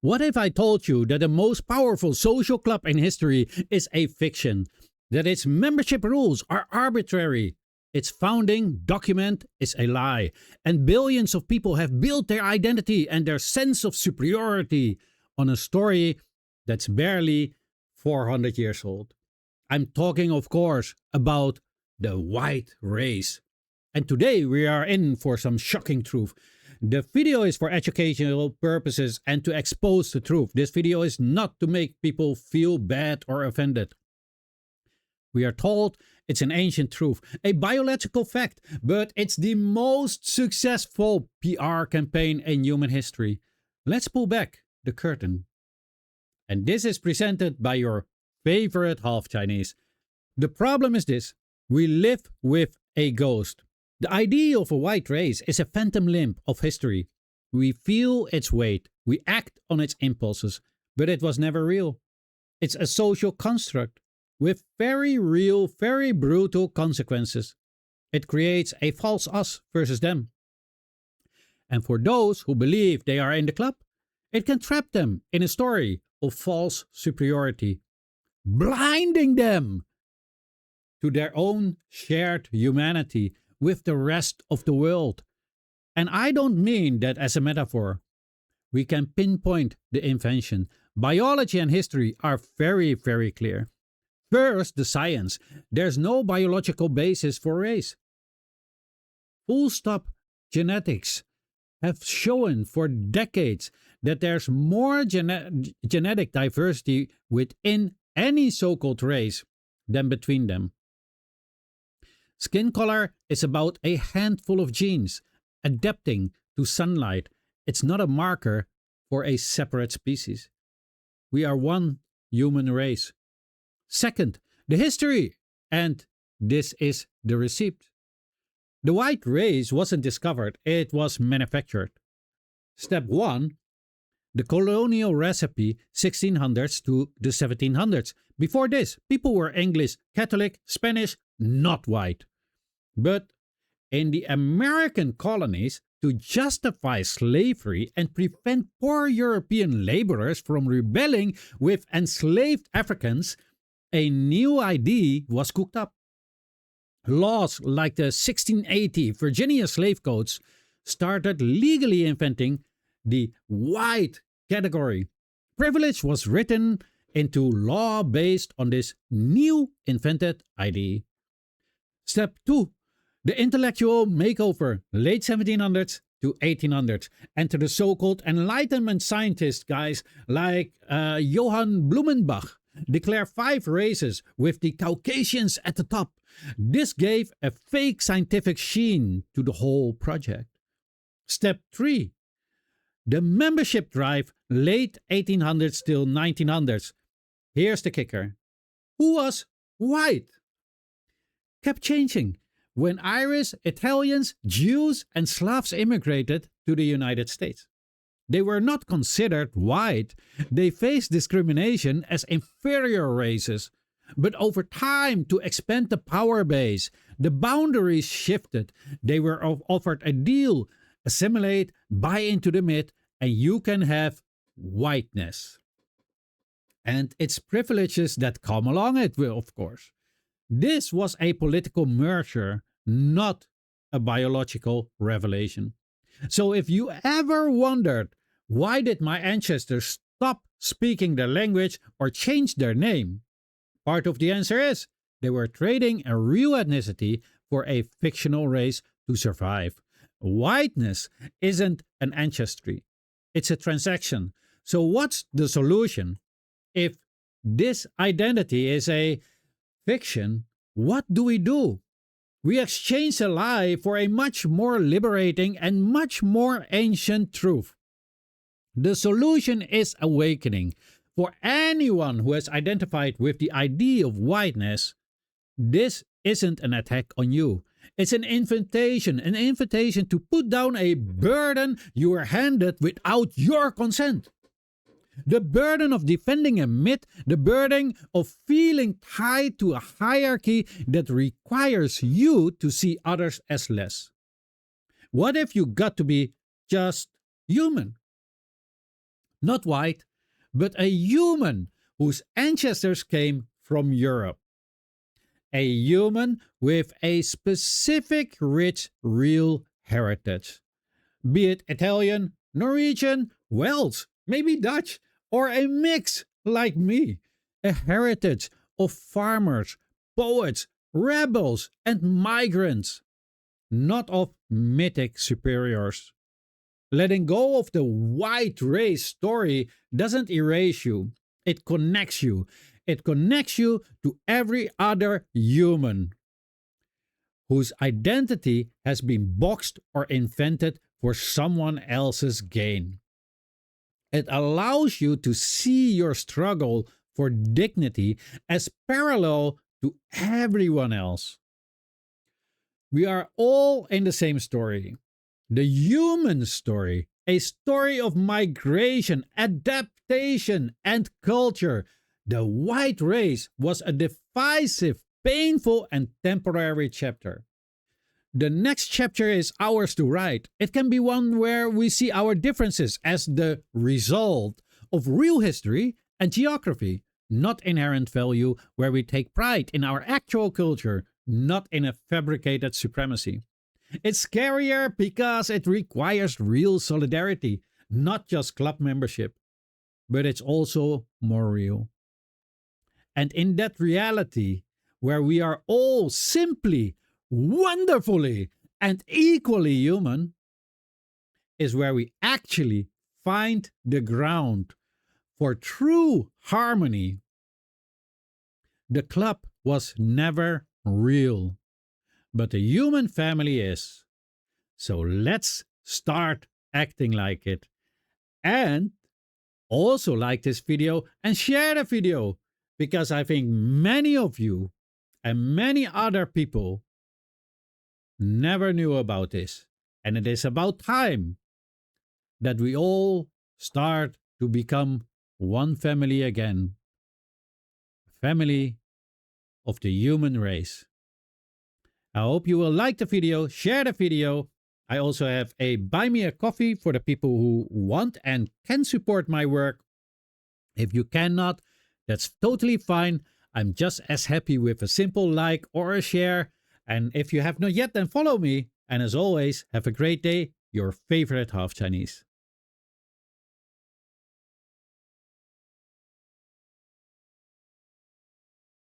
What if I told you that the most powerful social club in history is a fiction? That its membership rules are arbitrary? Its founding document is a lie, and billions of people have built their identity and their sense of superiority on a story that's barely 400 years old. I'm talking, of course, about the white race. And today we are in for some shocking truth. The video is for educational purposes and to expose the truth. This video is not to make people feel bad or offended. We are told it's an ancient truth, a biological fact, but it's the most successful PR campaign in human history. Let's pull back the curtain. And this is presented by your favorite half Chinese. The problem is this: we live with a ghost. The idea of a white race is a phantom limb of history. We feel its weight, we act on its impulses, but it was never real. It's a social construct with very real, very brutal consequences. It creates a false us versus them. And for those who believe they are in the club, it can trap them in a story of false superiority, blinding them to their own shared humanity with the rest of the world. And I don't mean that as a metaphor. We can pinpoint the invention. Biology and history are very, very clear. First, the science. There's no biological basis for race. Full stop. Genetics have shown for decades that there's more genetic diversity within any so-called race than between them. Skin color is about a handful of genes adapting to sunlight. It's not a marker for a separate species. We are one human race. Second, the history. And this is the receipt. The white race wasn't discovered, it was manufactured. Step 1. The colonial recipe, 1600s to the 1700s. Before this, people were English, Catholic, Spanish, not white. But in the American colonies, to justify slavery and prevent poor European laborers from rebelling with enslaved Africans, a new idea was cooked up. Laws like the 1680 Virginia slave codes started legally inventing the white category. Privilege was written into law based on this new invented idea. Step 2. The intellectual makeover, late 1700s to 1800s. Enter the so-called Enlightenment scientists, guys, like Johann Blumenbach, declare 5 races with the Caucasians at the top. This gave a fake scientific sheen to the whole project. Step 3. The membership drive, late 1800s till 1900s. Here's the kicker. Who was white? Kept changing when Irish, Italians, Jews, and Slavs immigrated to the United States. They were not considered white. They faced discrimination as inferior races. But over time, to expand the power base, the boundaries shifted. They were offered a deal: assimilate, buy into the myth, and you can have whiteness. And its privileges that come along it will, of course. This was a political merger, not a biological revelation. So if you ever wondered, why did my ancestors stop speaking their language or change their name? Part of the answer is they were trading a real ethnicity for a fictional race to survive. Whiteness isn't an ancestry. It's a transaction. So what's the solution? If this identity is a fiction, what do? We exchange a lie for a much more liberating and much more ancient truth. The solution is awakening. For anyone who has identified with the idea of whiteness, this isn't an attack on you. It's an invitation to put down a burden you were handed without your consent. The burden of defending a myth, the burden of feeling tied to a hierarchy that requires you to see others as less. What if you got to be just human? Not white, but a human whose ancestors came from Europe. A human with a specific rich real heritage. Be it Italian, Norwegian, Welsh, maybe Dutch, or a mix like me. A heritage of farmers, poets, rebels, and migrants, not of mythic superiors. Letting go of the white race story doesn't erase you, it connects you. It connects you to every other human whose identity has been boxed or invented for someone else's gain. It allows you to see your struggle for dignity as parallel to everyone else. We are all in the same story. The human story, a story of migration, adaptation, and culture. The white race was a divisive, painful, and temporary chapter. The next chapter is ours to write. It can be one where we see our differences as the result of real history and geography, not inherent value, where we take pride in our actual culture, not in a fabricated supremacy. It's scarier because it requires real solidarity, not just club membership, but it's also more real. And in that reality, where we are all simply, wonderfully, and equally human, is where we actually find the ground for true harmony. The club was never real, but the human family is. So let's start acting like it. And also like this video and share the video, because I think many of you and many other people never knew about this. And it is about time that we all start to become one family again. Family of the human race. I hope you will like the video, share the video. I also have a buy me a coffee for the people who want and can support my work. If you cannot, that's totally fine. I'm just as happy with a simple like or a share. And if you have not yet, then follow me. And as always, have a great day. Your favorite half Chinese.